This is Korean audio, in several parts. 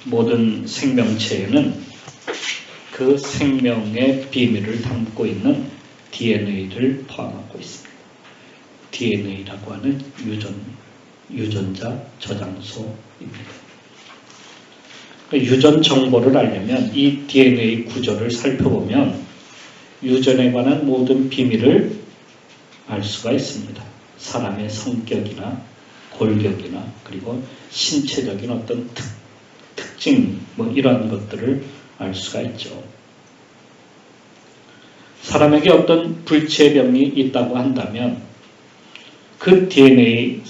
모든 생명체에는 그 생명의 비밀을 담고 있는 DNA를 포함하고 있습니다. DNA라고 하는 유전자 저장소입니다. 유전 정보를 알려면 이 DNA 구조를 살펴보면 유전에 관한 모든 비밀을 알 수가 있습니다. 사람의 성격이나 골격이나 그리고 신체적인 어떤 특징 이런 것들을 알 수가 있죠. 사람에게 어떤 불치의 병이 있다고 한다면 그 DNA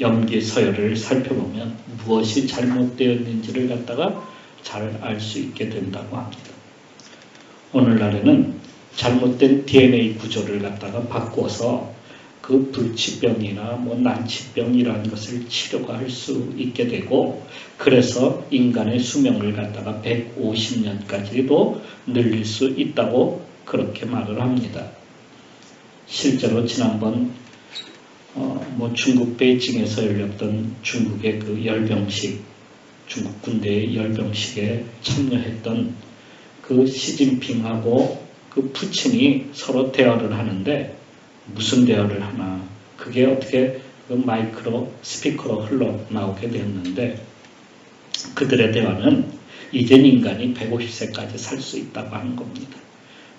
염기 서열을 살펴보면 무엇이 잘못되었는지를 갖다가 잘 알 수 있게 된다고 합니다. 오늘날에는 잘못된 DNA 구조를 갖다가 바꿔서 그 불치병이나 난치병이라는 것을 치료할 수 있게 되고, 그래서 인간의 수명을 갖다가 150년까지도 늘릴 수 있다고 그렇게 말을 합니다. 실제로 지난번 중국 베이징에서 열렸던 중국의 그 열병식, 중국 군대의 열병식에 참여했던 그 시진핑하고 그 푸틴이 서로 대화를 하는데, 무슨 대화를 하나, 그게 어떻게 그 마이크로 스피커로 흘러나오게 되었는데, 그들의 대화는 이젠 인간이 150세까지 살 수 있다고 하는 겁니다.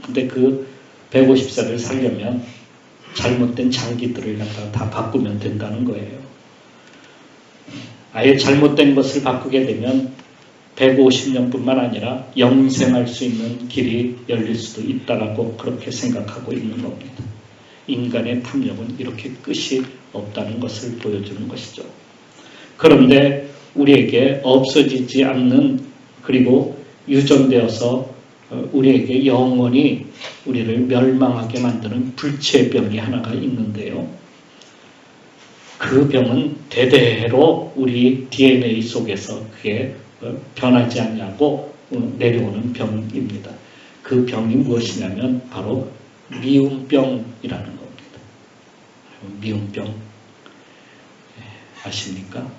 근데 그 150세를 살려면 잘못된 장기들을 갖다가 다 바꾸면 된다는 거예요. 아예 잘못된 것을 바꾸게 되면 150년뿐만 아니라 영생할 수 있는 길이 열릴 수도 있다라고 그렇게 생각하고 있는 겁니다. 인간의 품력은 이렇게 끝이 없다는 것을 보여주는 것이죠. 그런데 우리에게 없어지지 않는, 그리고 유전되어서 우리에게 영원히 우리를 멸망하게 만드는 불치의 병이 하나가 있는데요. 그 병은 대대로 우리 DNA 속에서 그게 변하지 않냐고 내려오는 병입니다. 그 병이 무엇이냐면 바로 미움병이라는 겁니다. 미움병 아십니까?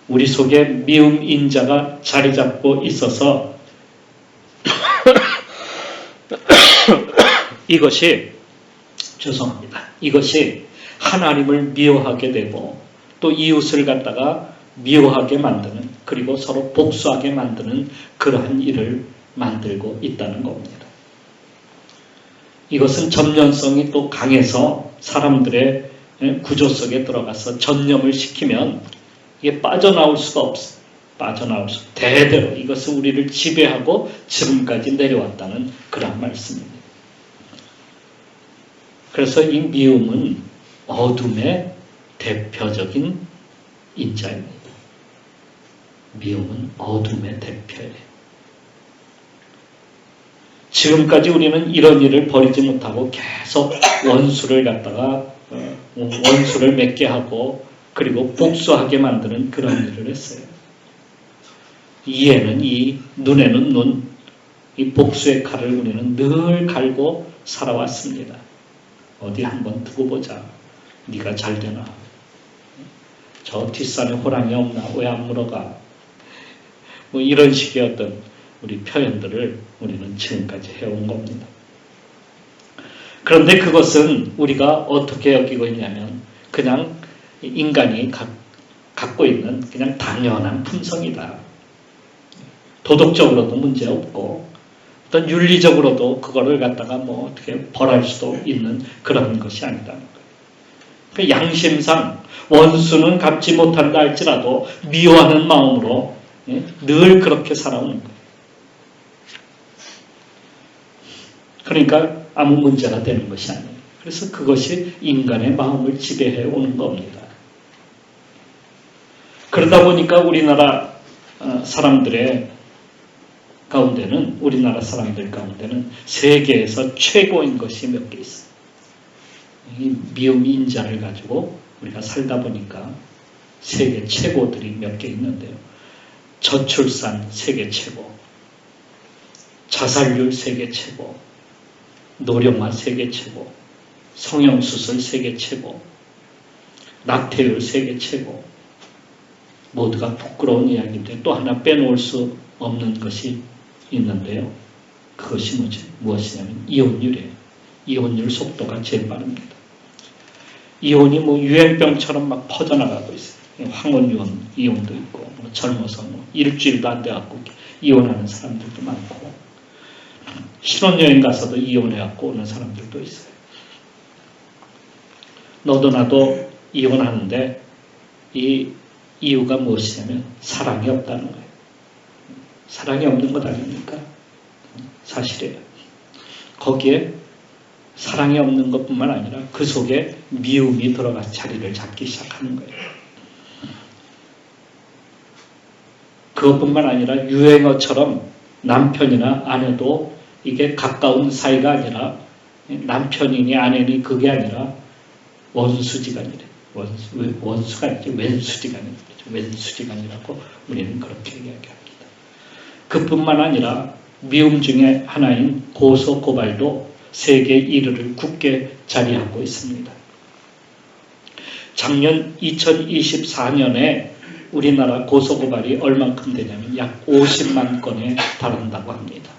우리 속에 미움 인자가 자리 잡고 있어서 이것이 하나님을 미워하게 되고 또 이웃을 갖다가 미워하게 만드는, 그리고 서로 복수하게 만드는 그러한 일을 만들고 있다는 겁니다. 이것은 전염성이 또 강해서 사람들의 구조 속에 들어가서 전염을 시키면 이게 빠져나올 수가 없어. 대대로 이것은 우리를 지배하고 지금까지 내려왔다는 그런 말씀입니다. 그래서 이 미움은 어둠의 대표적인 인자입니다. 미움은 어둠의 대표예요. 지금까지 우리는 이런 일을 버리지 못하고 계속 원수를 맺게 하고 그리고 복수하게 만드는 그런 일을 했어요. 이에는 이, 눈에는 눈, 이 복수의 칼을 우리는 늘 갈고 살아왔습니다. 어디 한번 두고 보자. 네가 잘 되나? 저 뒷산에 호랑이 없나? 왜 안 물어가? 이런 식의 어떤 우리 표현들을 우리는 지금까지 해온 겁니다. 그런데 그것은 우리가 어떻게 여기고 있냐면 그냥 인간이 갖고 있는 그냥 당연한 품성이다. 도덕적으로도 문제없고 어떤 윤리적으로도 그거를 갖다가 어떻게 벌할 수도 있는 그런 것이 아니다는 거예요. 그 양심상 원수는 갚지 못한다 할지라도 미워하는 마음으로 늘 그렇게 살아오는 거예요. 그러니까 아무 문제가 되는 것이 아니에요. 그래서 그것이 인간의 마음을 지배해 오는 겁니다. 그러다 보니까 우리나라 사람들 가운데는 세계에서 최고인 것이 몇 개 있어요. 이 미움 인자를 가지고 우리가 살다 보니까 세계 최고들이 몇 개 있는데요. 저출산 세계 최고, 자살률 세계 최고, 노령화 세계 최고, 성형수술 세계 최고, 낙태율 세계 최고, 모두가 부끄러운 이야기인데 또 하나 빼놓을 수 없는 것이 있는데요. 그것이 무엇이냐면 이혼율이에요. 이혼율 속도가 제일 빠릅니다. 이혼이 유행병처럼 막 퍼져나가고 있어요. 황혼이혼 이혼도 있고 젊어서 일주일도 안 돼갖고 이혼하는 사람들도 많고 신혼여행 가서도 이혼해갖고 오는 사람들도 있어요. 너도 나도 이혼하는데 이 이유가 무엇이냐면 사랑이 없다는 거예요. 사랑이 없는 것 아닙니까? 사실이에요. 거기에 사랑이 없는 것뿐만 아니라 그 속에 미움이 들어가 자리를 잡기 시작하는 거예요. 그것뿐만 아니라 유행어처럼 남편이나 아내도 이게 가까운 사이가 아니라 남편이니 아내니 그게 아니라 원수지간이래. 원수가 아니죠. 왼수지간이죠. 왼수지간이라고 우리는 그렇게 이야기합니다. 그뿐만 아니라 미움 중에 하나인 고소 고발도 세계 1위를 굳게 자리하고 있습니다. 작년 2024년에 우리나라 고소고발이 얼만큼 되냐면 약 50만 건에 달한다고 합니다.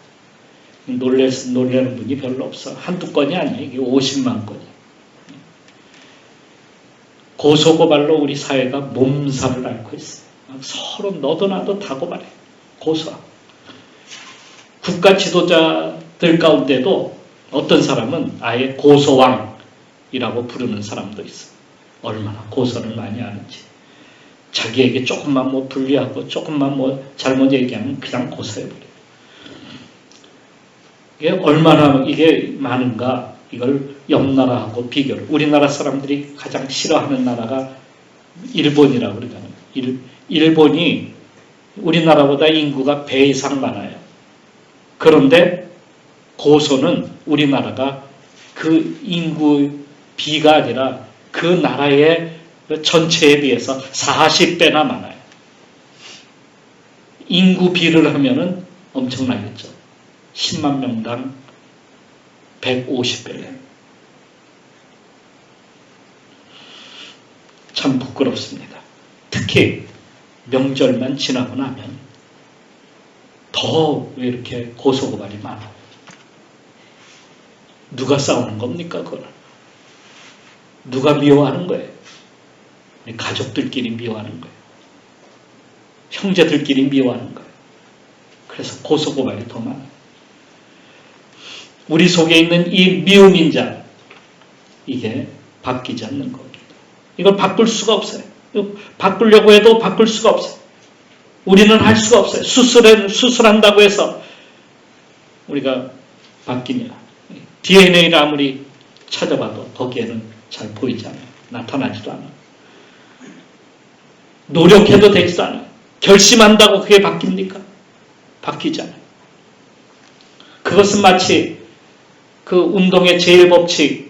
놀라는 분이 별로 없어. 한두 건이 아니에요. 이게 50만 건이. 고소고발로 우리 사회가 몸살을 앓고 있어요. 서로 너도 나도 다 고발해. 고소하고. 국가 지도자들 가운데도 어떤 사람은 아예 고소왕이라고 부르는 사람도 있어요. 얼마나 고소를 많이 하는지. 자기에게 조금만 불리하고 조금만 잘못 얘기하면 그냥 고소해버려요. 이게 얼마나 이게 많은가 이걸 옆 나라하고 비교를. 우리나라 사람들이 가장 싫어하는 나라가 일본이라고 그러잖아요. 일본이 우리나라보다 인구가 배 이상 많아요. 그런데 고소는 우리나라가 그 인구 비가 아니라 그 나라의 전체에 비해서 40배나 많아요. 인구 비를 하면은 엄청나겠죠. 10만 명당 150배예요. 참 부끄럽습니다. 특히 명절만 지나고 나면 더 왜 이렇게 고소고발이 많아요. 누가 싸우는 겁니까? 그거는 누가 미워하는 거예요? 우리 가족들끼리 미워하는 거예요. 형제들끼리 미워하는 거예요. 그래서 고소고발이 더 많아요. 우리 속에 있는 이 미움 인자, 이게 바뀌지 않는 겁니다. 이걸 바꿀 수가 없어요. 바꾸려고 해도 바꿀 수가 없어요. 우리는 할 수가 없어요. 수술한다고 해서 우리가 바뀌냐. DNA를 아무리 찾아봐도 거기에는 잘 보이지 않아요. 나타나지도 않아요. 노력해도 되지도 않아요. 결심한다고 그게 바뀝니까? 바뀌지 않아요. 그것은 마치 그 운동의 제일 법칙이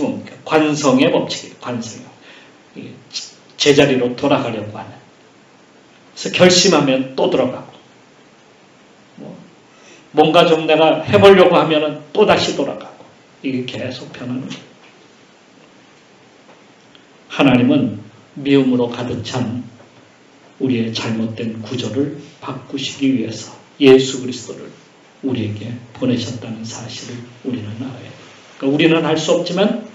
뭡니까? 관성의 법칙이에요. 관성이요. 제자리로 돌아가려고 하는. 그래서 결심하면 또 들어가고, 뭔가 좀 내가 해보려고 하면은 또 다시 돌아가고, 이게 계속 변하는 거예요. 하나님은 미움으로 가득 찬 우리의 잘못된 구조를 바꾸시기 위해서 예수 그리스도를 우리에게 보내셨다는 사실을 우리는 알아야 돼요. 그러니까 우리는 할 수 없지만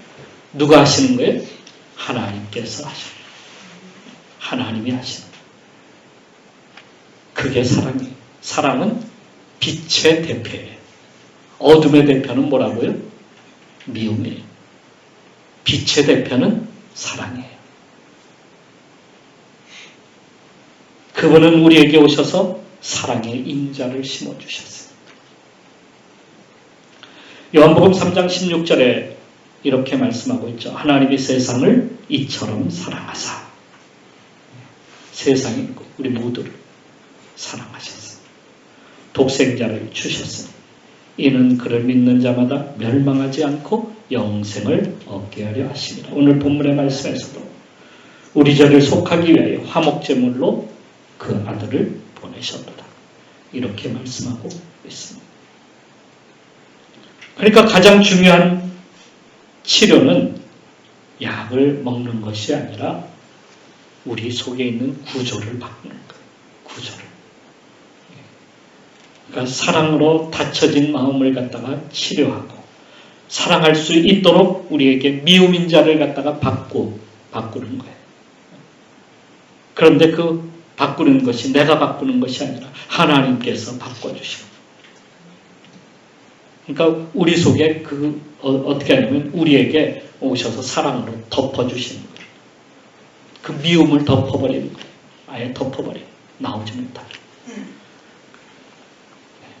누가 하시는 거예요? 하나님께서 하시는 거예요. 하나님이 하시는 거예요. 그게 사랑이에요. 사랑은 빛의 대표예요. 어둠의 대표는 뭐라고요? 미움이에요. 빛의 대표는 사랑이에요. 그분은 우리에게 오셔서 사랑의 인자를 심어주셨어요. 요한복음 3장 16절에 이렇게 말씀하고 있죠. 하나님이 세상을 이처럼 사랑하사. 세상에 우리 모두를 사랑하셨어요. 독생자를 주셨으니 이는 그를 믿는 자마다 멸망하지 않고 영생을 얻게 하려 하심이라. 오늘 본문의 말씀에서도 우리 죄를 속하기 위하여 화목제물로 그 아들을 보내셨도다. 이렇게 말씀하고 있습니다. 그러니까 가장 중요한 치료는 약을 먹는 것이 아니라 우리 속에 있는 구조를 바꾸는 거예요. 구조를. 그러니까 사랑으로 닫혀진 마음을 갖다가 치료하고 사랑할 수 있도록 우리에게 미움인 자를 갖다가 바꾸는 거예요. 그런데 그 바꾸는 것이 내가 바꾸는 것이 아니라 하나님께서 바꿔주시는 거예요. 그러니까 우리 속에 어떻게 하냐면 우리에게 오셔서 사랑으로 덮어주시는 거예요. 그 미움을 덮어버리는 거예요. 아예 덮어버려요. 나오지 못하게.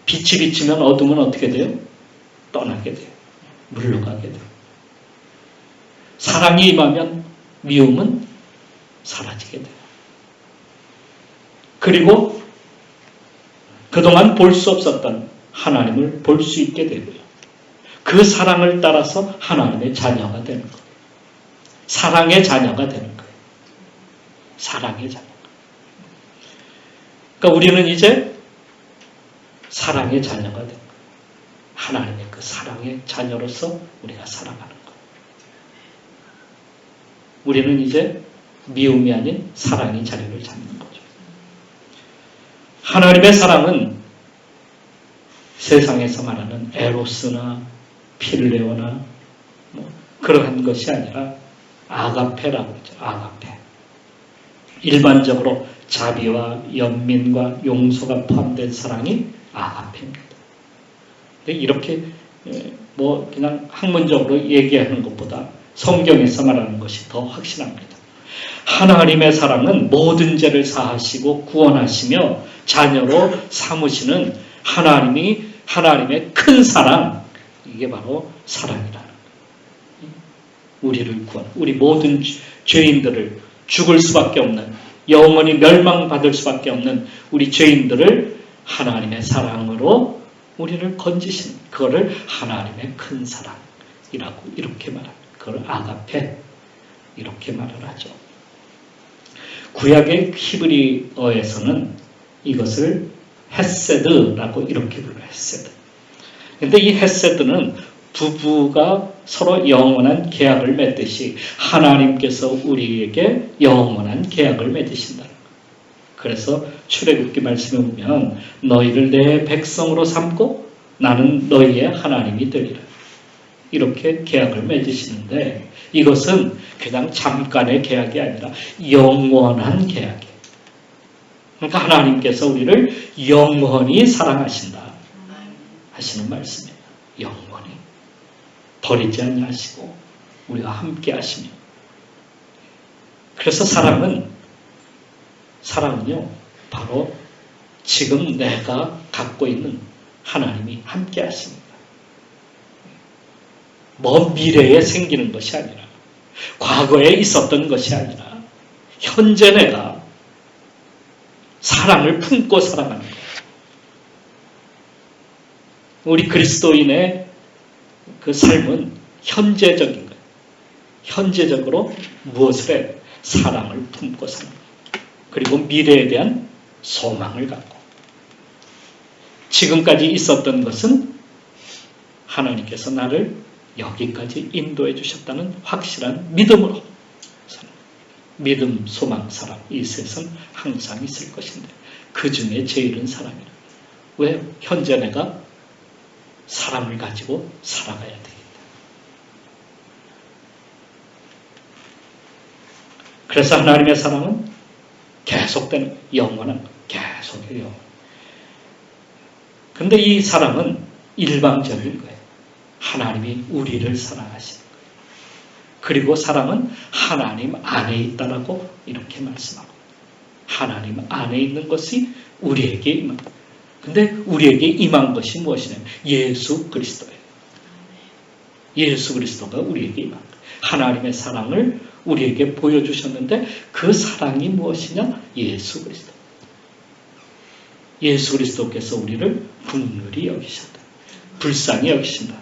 빛이 비치면 어둠은 어떻게 돼요? 떠나게 돼요. 물러가게 돼요. 사랑이 임하면 미움은 사라지게 돼요. 그리고 그동안 볼 수 없었던 하나님을 볼 수 있게 되고요. 그 사랑을 따라서 하나님의 자녀가 되는 거예요. 사랑의 자녀가 되는 거예요. 사랑의 자녀. 그러니까 우리는 이제 사랑의 자녀가 되는 거예요. 하나님의 그 사랑의 자녀로서 우리가 살아가는 거예요. 우리는 이제 미움이 아닌 사랑의 자리를 잡는 거죠. 하나님의 사랑은 세상에서 말하는 에로스나 필레오나 그러한 것이 아니라 아가페라고 하죠. 아가페. 일반적으로 자비와 연민과 용서가 포함된 사랑이 아가페입니다. 이렇게 그냥 학문적으로 얘기하는 것보다 성경에서 말하는 것이 더 확실합니다. 하나님의 사랑은 모든 죄를 사하시고 구원하시며 자녀로 삼으시는 하나님의 큰 사랑, 이게 바로 사랑이라는 거예요. 우리를 우리 모든 죄인들을 죽을 수밖에 없는, 영원히 멸망받을 수밖에 없는 우리 죄인들을 하나님의 사랑으로 우리를 건지신, 그거를 하나님의 큰 사랑이라고 이렇게 말합니다. 그걸 아가페, 이렇게 말을 하죠. 구약의 히브리어에서는 이것을 헤세드라고 이렇게 불러요. 헤세드. 근데 이 헤세드는 부부가 서로 영원한 계약을 맺듯이 하나님께서 우리에게 영원한 계약을 맺으신다는 거예요. 그래서 출애굽기 말씀에 보면 너희를 내 백성으로 삼고 나는 너희의 하나님이 되리라. 이렇게 계약을 맺으시는데 이것은 그냥 잠깐의 계약이 아니라 영원한 계약이에요. 그러니까 하나님께서 우리를 영원히 사랑하신다 하시는 말씀이에요. 영원히. 버리지 아니하시고 우리와 함께 하시며. 그래서 사랑은요 바로 지금 내가 갖고 있는 하나님이 함께 하십니다. 먼 미래에 생기는 것이 아니라 과거에 있었던 것이 아니라 현재 내가 사랑을 품고 살아가는 거예요. 우리 그리스도인의 그 삶은 현재적인 거예요. 현재적으로 무엇을 해요? 사랑을 품고 사는 거예요. 그리고 미래에 대한 소망을 갖고 지금까지 있었던 것은 하나님께서 나를 여기까지 인도해 주셨다는 확실한 믿음으로 사는 믿음, 소망, 사랑 이 셋은 항상 있을 것인데 그 중에 제일은 사랑이라. 왜? 현재 내가 사랑을 가지고 살아가야 되겠다. 그래서 하나님의 사랑은 계속되는 영원한 계속해요. 근데 이 사랑은 일방적인 거예요. 하나님이 우리를 사랑하시는 거예요. 그리고 사랑은 하나님 안에 있다라고 이렇게 말씀하고 하나님 안에 있는 것이 우리에게 임한 거예요. 근데 우리에게 임한 것이 무엇이냐면 예수 그리스도예요. 예수 그리스도가 우리에게 임한 거예요. 하나님의 사랑을 우리에게 보여주셨는데 그 사랑이 무엇이냐? 예수 그리스도. 예수 그리스도께서 우리를 긍휼히 여기셨다. 불쌍히 여기신다.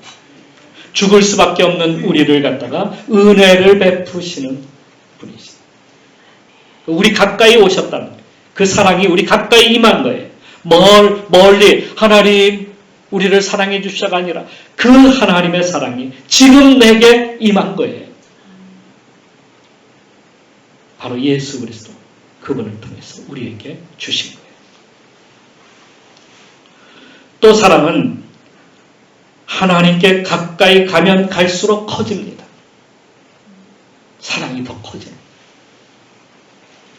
죽을 수밖에 없는 우리를 갖다가 은혜를 베푸시는 분이시다. 우리 가까이 오셨다는 거예요. 그 사랑이 우리 가까이 임한 거예요. 멀리 하나님 우리를 사랑해 주시자가 아니라 그 하나님의 사랑이 지금 내게 임한 거예요. 바로 예수 그리스도 그분을 통해서 우리에게 주신 거예요. 또 사랑은 하나님께 가까이 가면 갈수록 커집니다. 사랑이 더 커져요.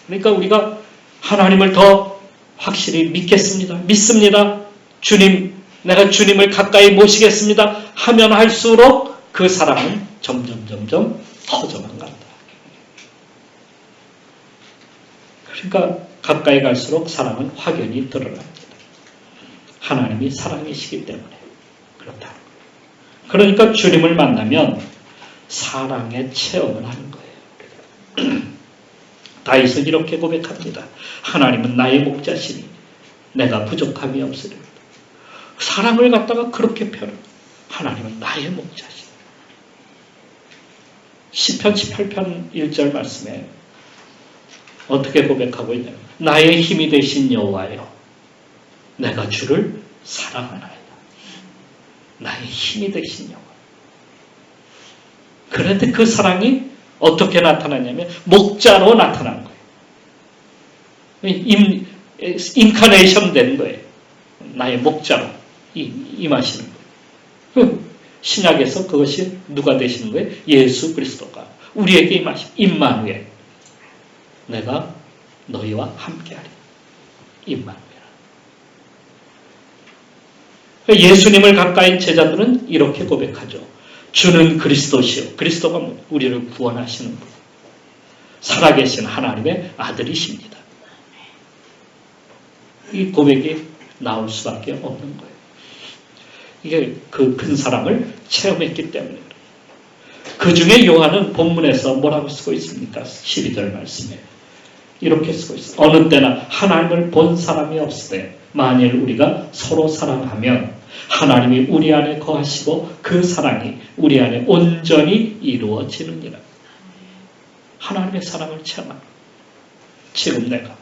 그러니까 우리가 하나님을 더 확실히 믿습니다. 주님, 내가 주님을 가까이 모시겠습니다 하면 할수록 그 사랑은 점점 커져만 간다. 그러니까 가까이 갈수록 사랑은 확연히 드러납니다. 하나님이 사랑이시기 때문에 그렇다. 그러니까 주님을 만나면 사랑의 체험을 하는 거예요. 다윗은 이렇게 고백합니다. 하나님은 나의 목자시니 내가 부족함이 없으리로다. 사랑을 갖다가 그렇게 표현. 하나님은 나의 목자시니. 시편 18편 1절 말씀에 어떻게 고백하고 있냐면 나의 힘이 되신 여호와여 내가 주를 사랑하나이다. 나의 힘이 되신 여호와. 그런데 그 사랑이 어떻게 나타나냐면 목자로 나타난 거예요. 인카네이션 된 거예요. 나의 목자로 임하시는 거예요. 신약에서 그것이 누가 되시는 거예요? 예수 그리스도가 우리에게 임하시는 임마누엘. 내가 너희와 함께하리. 임마누엘. 예수님을 가까이 제자들은 이렇게 고백하죠. 주는 그리스도시요. 그리스도가 우리를 구원하시는 분. 살아계신 하나님의 아들이십니다. 이 고백이 나올 수밖에 없는 거예요. 이게 그 큰 사랑을 체험했기 때문에. 그 중에 요한은 본문에서 뭐라고 쓰고 있습니까? 12절 말씀에. 이렇게 쓰고 있어요. 어느 때나 하나님을 본 사람이 없으되 만일 우리가 서로 사랑하면 하나님이 우리 안에 거하시고 그 사랑이 우리 안에 온전히 이루어지느니라. 하나님의 사랑을 체험하는 지금 내가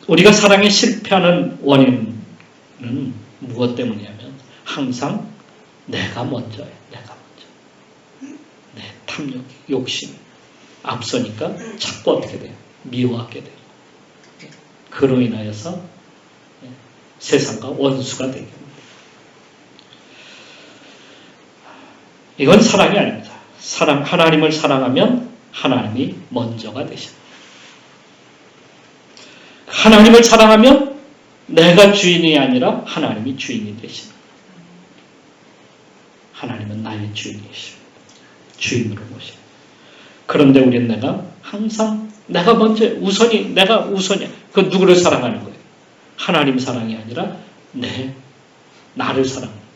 우리가 사랑에 실패하는 원인은 무엇 때문이냐면 항상 내가 먼저예요. 내가 먼저. 내 탐욕, 욕심 앞서니까 자꾸 어떻게 돼요? 미워하게 돼요. 그로 인하여서 세상과 원수가 되게 됩니다. 이건 사랑이 아닙니다. 하나님을 사랑하면 하나님이 먼저가 되십니다. 하나님을 사랑하면 내가 주인이 아니라 하나님이 주인이 되십니다. 하나님은 나의 주인이십니다. 주인으로 모십니다. 그런데 우리는 내가 항상 내가 먼저 내가 우선이야. 그 누구를 사랑하는 거예요? 하나님 사랑이 아니라 나를 사랑하는 거예요.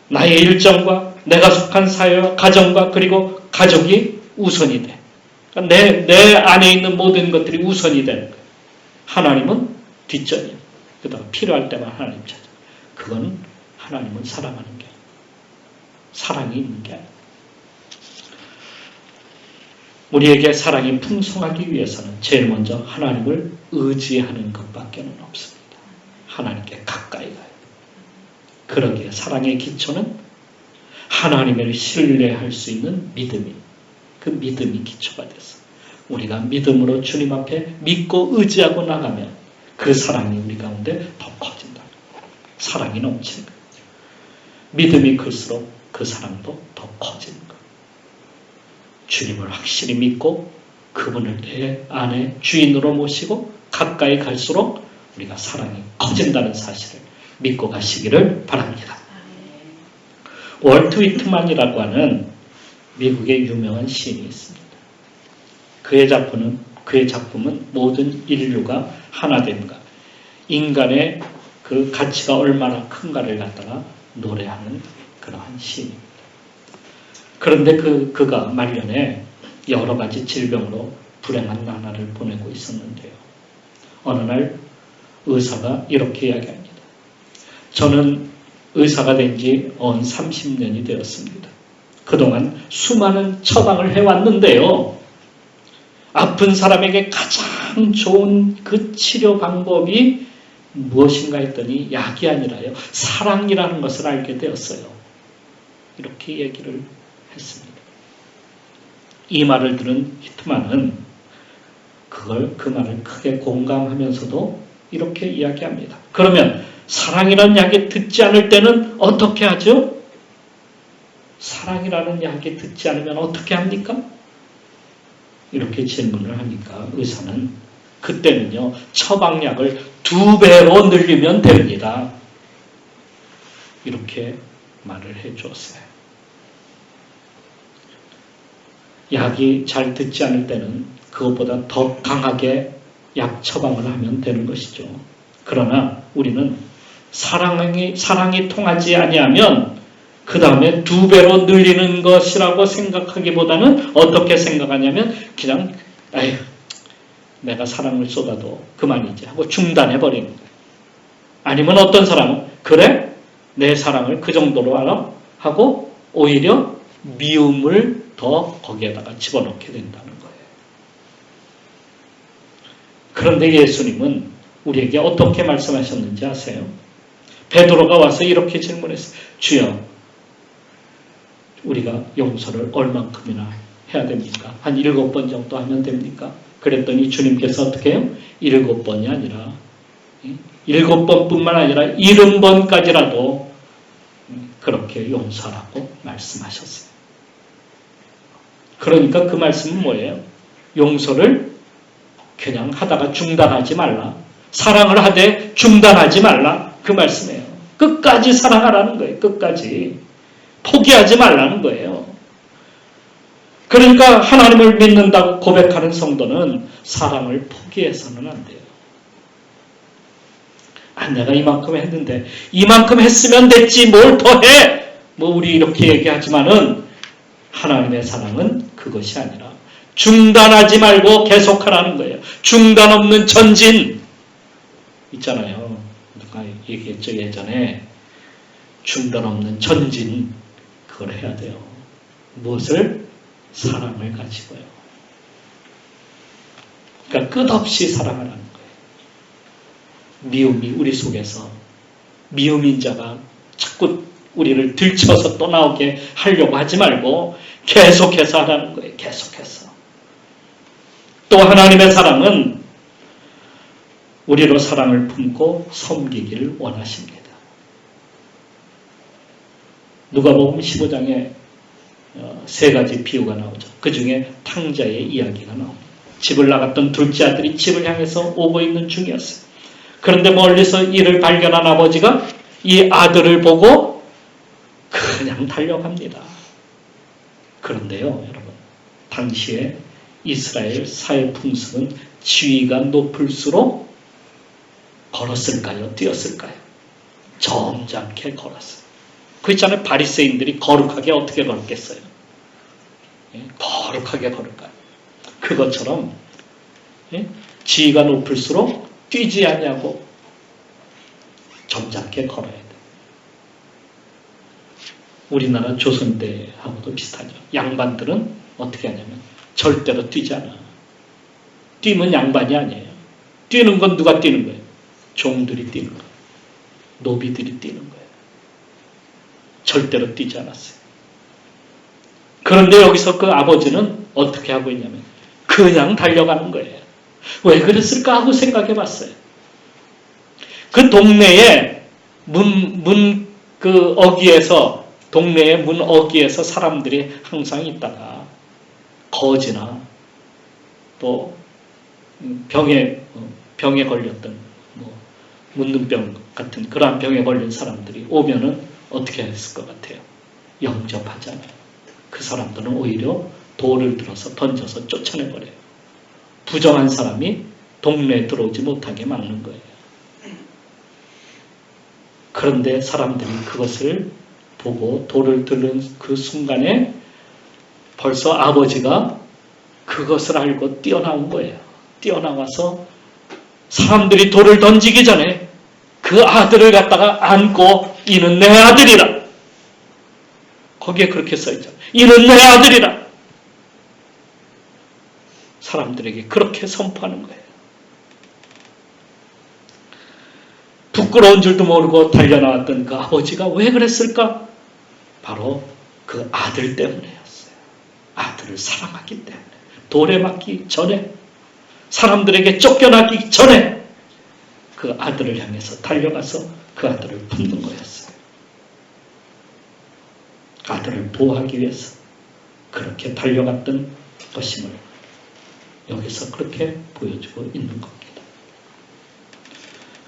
나의 일정과 내가 속한 사회와 가정과 그리고 가족이 우선이 돼. 그러니까 내 안에 있는 모든 것들이 우선이 되는 거예요. 하나님은 뒷전이에요. 그다음 필요할 때만 하나님 찾아. 그거는 하나님은 사랑하는 게 아니에요. 사랑이 있는 게 아니에요. 우리에게 사랑이 풍성하기 위해서는 제일 먼저 하나님을 의지하는 것밖에 없습니다. 하나님께 가까이 가요. 그러기에 사랑의 기초는 하나님을 신뢰할 수 있는 믿음이 그 믿음이 기초가 됐어. 우리가 믿음으로 주님 앞에 믿고 의지하고 나가면 그 사랑이 우리 가운데 더 커진다. 사랑이 넘치는 거예요. 믿음이 클수록 그 사랑도 더 커지는 거예요. 주님을 확실히 믿고 그분을 내 안에 주인으로 모시고 가까이 갈수록 우리가 사랑이 커진다는 사실을 믿고 가시기를 바랍니다. 월트 위트만이라고 하는 미국의 유명한 시인이 있습니다. 그의 작품은 모든 인류가 하나됨과 인간의 그 가치가 얼마나 큰가를 갖다가 노래하는 그러한 시인입니다. 그런데 그가 말년에 여러 가지 질병으로 불행한 나날을 보내고 있었는데요. 어느 날 의사가 이렇게 이야기합니다. 저는 의사가 된 지 30년이 되었습니다. 그동안 수많은 처방을 해왔는데요. 아픈 사람에게 가장 좋은 그 치료 방법이 무엇인가 했더니 약이 아니라요. 사랑이라는 것을 알게 되었어요. 이렇게 얘기를 했습니다. 이 말을 들은 히트만은 그 말을 크게 공감하면서도 이렇게 이야기합니다. 그러면 사랑이라는 약이 듣지 않을 때는 어떻게 하죠? 사랑이라는 약이 듣지 않으면 어떻게 합니까? 이렇게 질문을 하니까 의사는 그때는요, 처방약을 2배로 늘리면 됩니다. 이렇게 말을 해 주었어요. 약이 잘 듣지 않을 때는 그것보다 더 강하게 약 처방을 하면 되는 것이죠. 그러나 우리는 사랑이 통하지 아니하면 그 다음에 2배로 늘리는 것이라고 생각하기보다는 어떻게 생각하냐면 그냥 아휴 내가 사랑을 쏟아도 그만이지 하고 중단해버리는 거예요. 아니면 어떤 사람은 그래? 내 사랑을 그 정도로 알아? 하고 오히려 미움을 더 거기에다가 집어넣게 된다는 거예요. 그런데 예수님은 우리에게 어떻게 말씀하셨는지 아세요? 베드로가 와서 이렇게 질문했어요. 주여, 우리가 용서를 얼만큼이나 해야 됩니까? 한 7번 정도 하면 됩니까? 그랬더니 주님께서 어떻게 해요? 7번이 아니라 7번뿐만 아니라 70번까지라도 그렇게 용서라고 말씀하셨어요. 그러니까 그 말씀은 뭐예요? 용서를 그냥 하다가 중단하지 말라. 사랑을 하되 중단하지 말라. 그 말씀이에요. 끝까지 사랑하라는 거예요. 끝까지. 포기하지 말라는 거예요. 그러니까 하나님을 믿는다고 고백하는 성도는 사랑을 포기해서는 안 돼요. 내가 이만큼 했는데 이만큼 했으면 됐지 뭘 더 해? 뭐 우리 이렇게 얘기하지만은 하나님의 사랑은 그것이 아니라 중단하지 말고 계속하라는 거예요. 중단 없는 전진 있잖아요. 누가 얘기했죠 예전에. 중단 없는 전진 그걸 해야 돼요. 무엇을? 사랑을 가지고요. 그러니까 끝없이 사랑하라는 거예요. 미움이 우리 속에서 미움인 자가 자꾸 우리를 들쳐서 또 나오게 하려고 하지 말고 계속해서 하라는 거예요. 계속해서. 또 하나님의 사랑은 우리로 사랑을 품고 섬기기를 원하십니다. 누가복음 15장에 3가지 비유가 나오죠. 그 중에 탕자의 이야기가 나옵니다. 집을 나갔던 둘째 아들이 집을 향해서 오고 있는 중이었어요. 그런데 멀리서 이를 발견한 아버지가 이 아들을 보고 그냥 달려갑니다. 그런데요, 여러분, 당시에 이스라엘 사회 풍습은 지위가 높을수록 걸었을까요? 뛰었을까요? 점잖게 걸었어요. 그 있잖아요. 바리새인들이 거룩하게 어떻게 걸었겠어요? 거룩하게 걸을까요? 그것처럼 지위가 높을수록 뛰지 않냐고 점잖게 걸어야 돼. 우리나라 조선 때하고도 비슷하죠. 양반들은 어떻게 하냐면 절대로 뛰지 않아. 뛰면 양반이 아니에요. 뛰는 건 누가 뛰는 거예요? 종들이 뛰는 거예요. 노비들이 뛰는 거예요. 절대로 뛰지 않았어요. 그런데 여기서 그 아버지는 어떻게 하고 있냐면 그냥 달려가는 거예요. 왜 그랬을까 하고 생각해 봤어요. 그 동네에 동네의 문 어귀에서 사람들이 항상 있다가 거지나 또 병에 걸렸던 문둥병 같은 그러한 병에 걸린 사람들이 오면은 어떻게 했을 것 같아요? 영접하잖아요. 그 사람들은 오히려 돌을 들어서 던져서 쫓아내버려요. 부정한 사람이 동네에 들어오지 못하게 막는 거예요. 그런데 사람들이 그것을 보고 돌을 들는 그 순간에 벌써 아버지가 그것을 알고 뛰어나온 거예요. 뛰어나와서 사람들이 돌을 던지기 전에 그 아들을 갖다가 안고 이는 내 아들이라. 거기에 그렇게 써있죠. 이는 내 아들이라. 사람들에게 그렇게 선포하는 거예요. 부끄러운 줄도 모르고 달려나왔던 그 아버지가 왜 그랬을까? 바로 그 아들 때문이었어요. 아들을 사랑하기 때문에. 돌에 맞기 전에, 사람들에게 쫓겨나기 전에 그 아들을 향해서 달려가서 그 아들을 품는 거였어요. 아들을 보호하기 위해서 그렇게 달려갔던 것임을 여기서 그렇게 보여주고 있는 겁니다.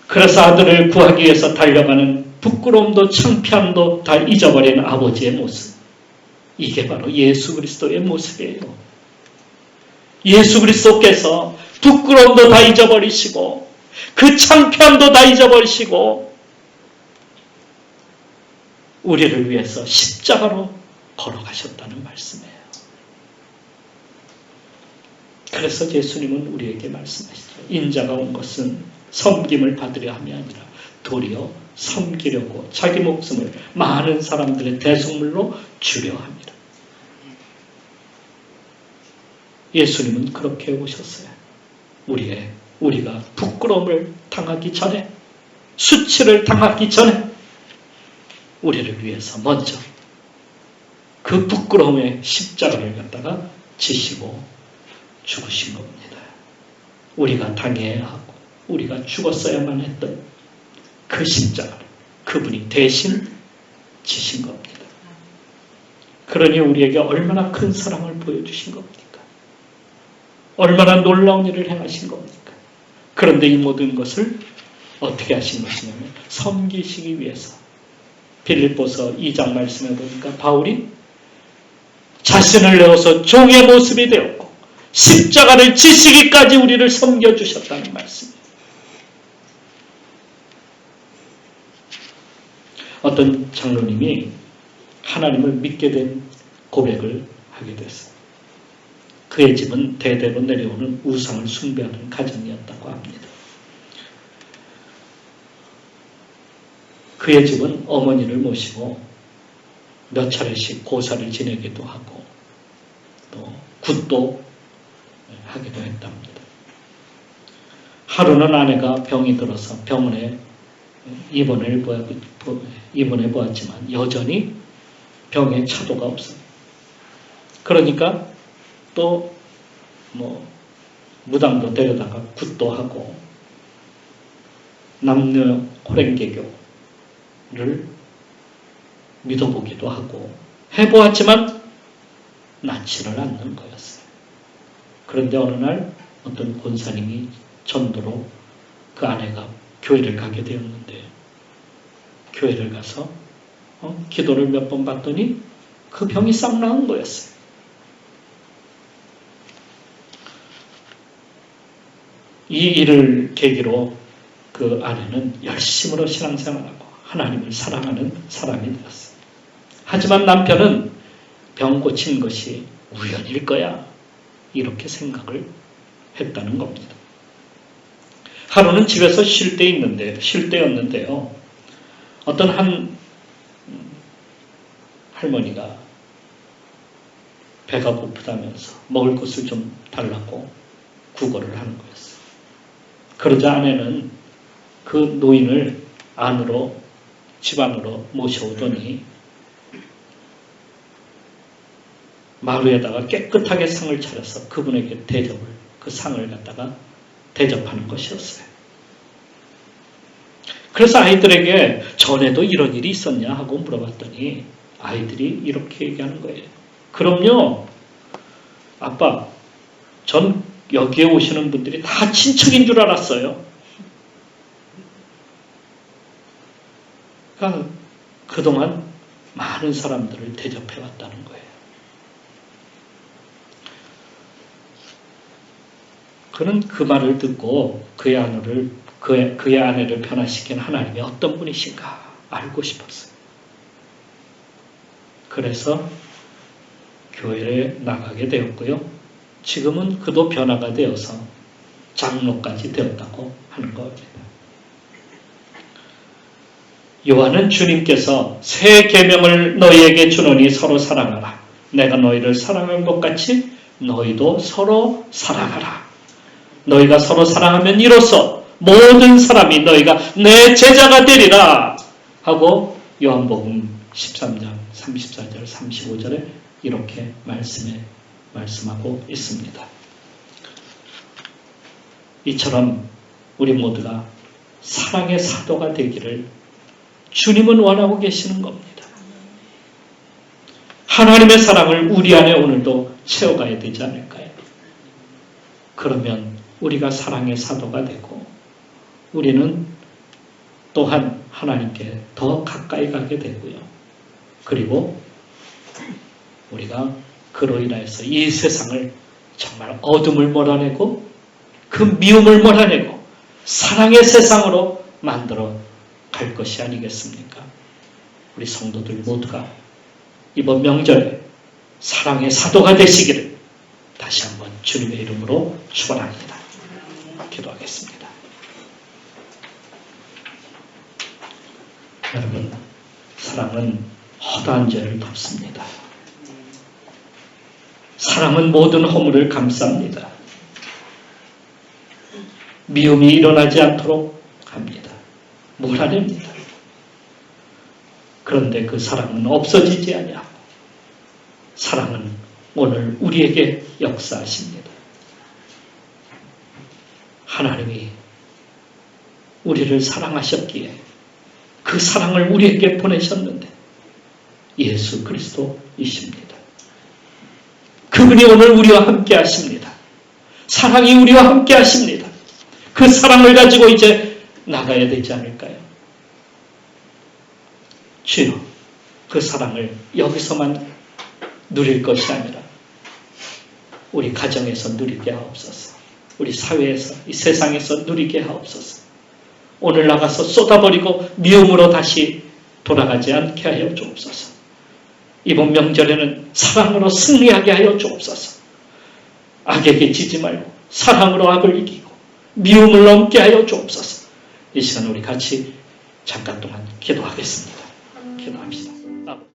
그래서 아들을 구하기 위해서 달려가는 부끄러움도 창피함도 다 잊어버린 아버지의 모습. 이게 바로 예수 그리스도의 모습이에요. 예수 그리스도께서 부끄러움도 다 잊어버리시고 그 창피함도 다 잊어버리시고 우리를 위해서 십자가로 걸어가셨다는 말씀이에요. 그래서 예수님은 우리에게 말씀하시죠. 인자가 온 것은 섬김을 받으려 함이 아니라 도리어 섬기려고 자기 목숨을 많은 사람들의 대속물로 주려 합니다. 예수님은 그렇게 오셨어요. 우리가 부끄러움을 당하기 전에, 수치를 당하기 전에 우리를 위해서 먼저 그 부끄러움의 십자가를 갖다가 지시고 죽으신 겁니다. 우리가 당해야 하고 우리가 죽었어야만 했던 그 십자가를 그분이 대신 지신 겁니다. 그러니 우리에게 얼마나 큰 사랑을 보여주신 겁니까? 얼마나 놀라운 일을 행하신 겁니까? 그런데 이 모든 것을 어떻게 하신 것이냐면 섬기시기 위해서. 빌립보서 2장 말씀해 보니까 바울이 자신을 내어서 종의 모습이 되었고 십자가를 지시기까지 우리를 섬겨주셨다는 말씀이에요. 어떤 장로님이 하나님을 믿게 된 고백을 하게 됐어요. 그의 집은 대대로 내려오는 우상을 숭배하는 가정이었다고 합니다. 그의 집은 어머니를 모시고 몇 차례씩 고사를 지내기도 하고 또 굿도 하기도 했답니다. 하루는 아내가 병이 들어서 병원에 입원해 보았지만 여전히 병의 차도가 없어요. 그러니까 또 무당도 데려다가 굿도 하고 남녀 호랭개교를 믿어보기도 하고 해보았지만 낫지를 않는 거였어요. 그런데 어느 날 어떤 권사님이 전도로 그 아내가 교회를 가게 되었는데 교회를 가서 기도를 몇 번 받더니 그 병이 싹 나은 거였어요. 이 일을 계기로 그 아내는 열심으로 신앙생활하고 하나님을 사랑하는 사람이 되었어요. 하지만 남편은 병 고친 것이 우연일 거야 이렇게 생각을 했다는 겁니다. 하루는 집에서 쉴 때였는데요. 어떤 한 할머니가 배가 고프다면서 먹을 것을 좀 달라고 구걸을 하는 거였어요. 그러자 아내는 그 노인을 집 안으로 모셔오더니 마루에다가 깨끗하게 상을 차려서 그분에게 그 상을 갖다가 대접하는 것이었어요. 그래서 아이들에게 전에도 이런 일이 있었냐 하고 물어봤더니 아이들이 이렇게 얘기하는 거예요. 그럼요. 아빠, 전 여기에 오시는 분들이 다 친척인 줄 알았어요. 그러니까 그동안 많은 사람들을 대접해왔다는 거예요. 그는 그 말을 듣고 그의 아내를 변화시킨 하나님이 어떤 분이신가 알고 싶었어요. 그래서 교회에 나가게 되었고요. 지금은 그도 변화가 되어서 장로까지 되었다고 하는 겁니다. 요한은 주님께서 새 계명을 너희에게 주노니 서로 사랑하라. 내가 너희를 사랑한 것 같이 너희도 서로 사랑하라. 너희가 서로 사랑하면 이로써 모든 사람이 너희가 내 제자가 되리라 하고 요한복음 13장 34절 35절에 이렇게 말씀하고 있습니다. 이처럼 우리 모두가 사랑의 사도가 되기를 주님은 원하고 계시는 겁니다. 하나님의 사랑을 우리 안에 오늘도 채워가야 되지 않을까요? 그러면 우리가 사랑의 사도가 되고 우리는 또한 하나님께 더 가까이 가게 되고요. 그리고 우리가 그로 인해서 이 세상을 정말 어둠을 몰아내고 그 미움을 몰아내고 사랑의 세상으로 만들어 갈 것이 아니겠습니까? 우리 성도들 모두가 이번 명절에 사랑의 사도가 되시기를 다시 한번 주님의 이름으로 축원합니다. 기도하겠습니다. 여러분, 사랑은 허다한 죄를 덮습니다. 사랑은 모든 허물을 감쌉니다. 미움이 일어나지 않도록 합니다. 몰아냅니다. 그런데 그 사랑은 없어지지 아니하고 사랑은 오늘 우리에게 역사하십니다. 하나님이 우리를 사랑하셨기에 그 사랑을 우리에게 보내셨는데 예수 그리스도이십니다. 그분이 오늘 우리와 함께 하십니다. 사랑이 우리와 함께 하십니다. 그 사랑을 가지고 이제 나가야 되지 않을까요? 주여, 그 사랑을 여기서만 누릴 것이 아니라 우리 가정에서 누리게 하옵소서. 우리 사회에서, 이 세상에서 누리게 하옵소서. 오늘 나가서 쏟아버리고 미움으로 다시 돌아가지 않게 하여 주옵소서. 이번 명절에는 사랑으로 승리하게 하여 주옵소서. 악에게 지지 말고 사랑으로 악을 이기고 미움을 넘게 하여 주옵소서. 이 시간 우리 같이 잠깐 동안 기도하겠습니다. 기도합시다.